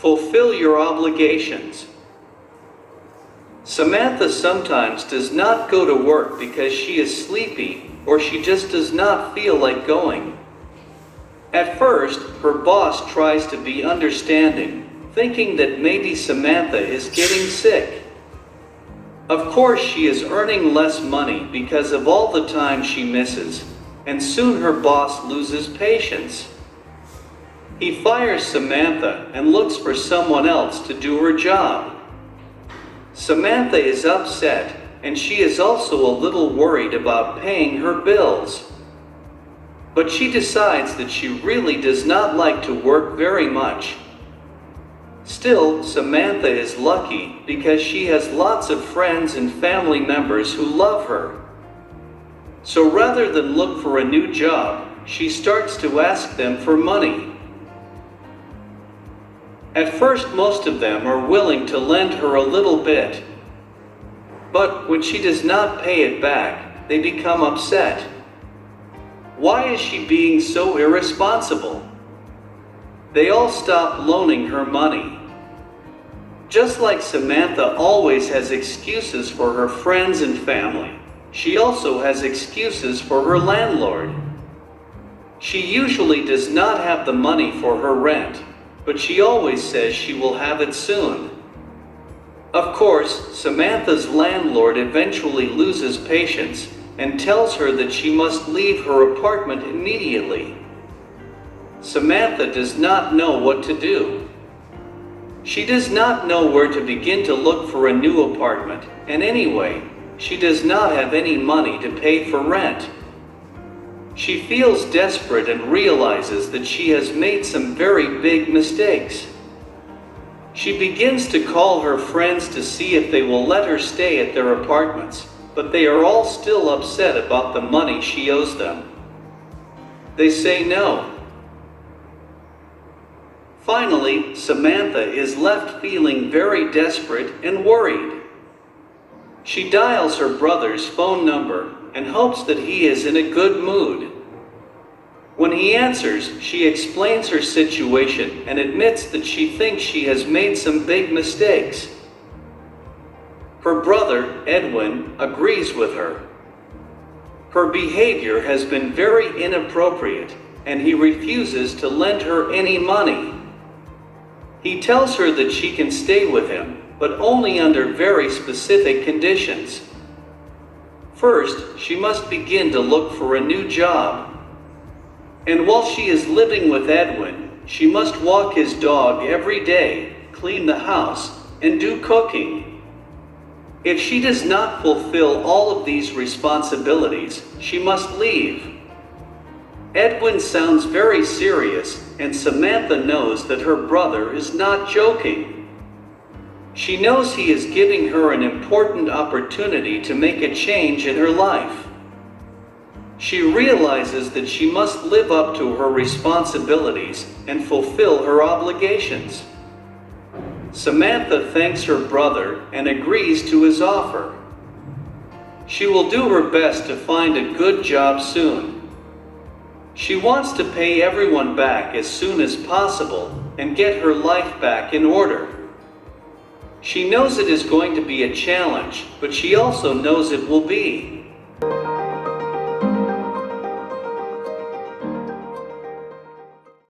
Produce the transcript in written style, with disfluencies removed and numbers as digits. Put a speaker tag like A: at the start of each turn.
A: Fulfill your obligations. Samantha sometimes does not go to work because she is sleepy or she just does not feel like going. At first, her boss tries to be understanding, thinking that maybe Samantha is getting sick. Of course, she is earning less money because of all the time she misses, and soon her boss loses patience. He fires Samantha and looks for someone else to do her job. Samantha is upset, and she is also a little worried about paying her bills. But she decides that she really does not like to work very much. Still, Samantha is lucky because she has lots of friends and family members who love her. So rather than look for a new job, she starts to ask them for money. At first, most of them are willing to lend her a little bit. But when she does not pay it back, they become upset. Why is she being so irresponsible? They all stop loaning her money. Just like Samantha always has excuses for her friends and family, she also has excuses for her landlord. She usually does not have the money for her rent, but she always says she will have it soon. Of course, Samantha's landlord eventually loses patience and tells her that she must leave her apartment immediately. Samantha does not know what to do. She does not know where to begin to look for a new apartment, and anyway, she does not have any money to pay for rent. She feels desperate and realizes that she has made some very big mistakes. She begins to call her friends to see if they will let her stay at their apartments, but they are all still upset about the money she owes them. They say no. Finally, Samantha is left feeling very desperate and worried. She dials her brother's phone number and hopes that he is in a good mood. When he answers, she explains her situation and admits that she thinks she has made some big mistakes. Her brother, Edwin, agrees with her. Her behavior has been very inappropriate, and he refuses to lend her any money. He tells her that she can stay with him, but only under very specific conditions. First, she must begin to look for a new job. And while she is living with Edwin, she must walk his dog every day, clean the house, and do cooking. If she does not fulfill all of these responsibilities, she must leave. Edwin sounds very serious, and Samantha knows that her brother is not joking. She knows he is giving her an important opportunity to make a change in her life. She realizes that she must live up to her responsibilities and fulfill her obligations. Samantha thanks her brother and agrees to his offer. She will do her best to find a good job soon. She wants to pay everyone back as soon as possible and get her life back in order. She knows it is going to be a challenge, but she also knows it will be.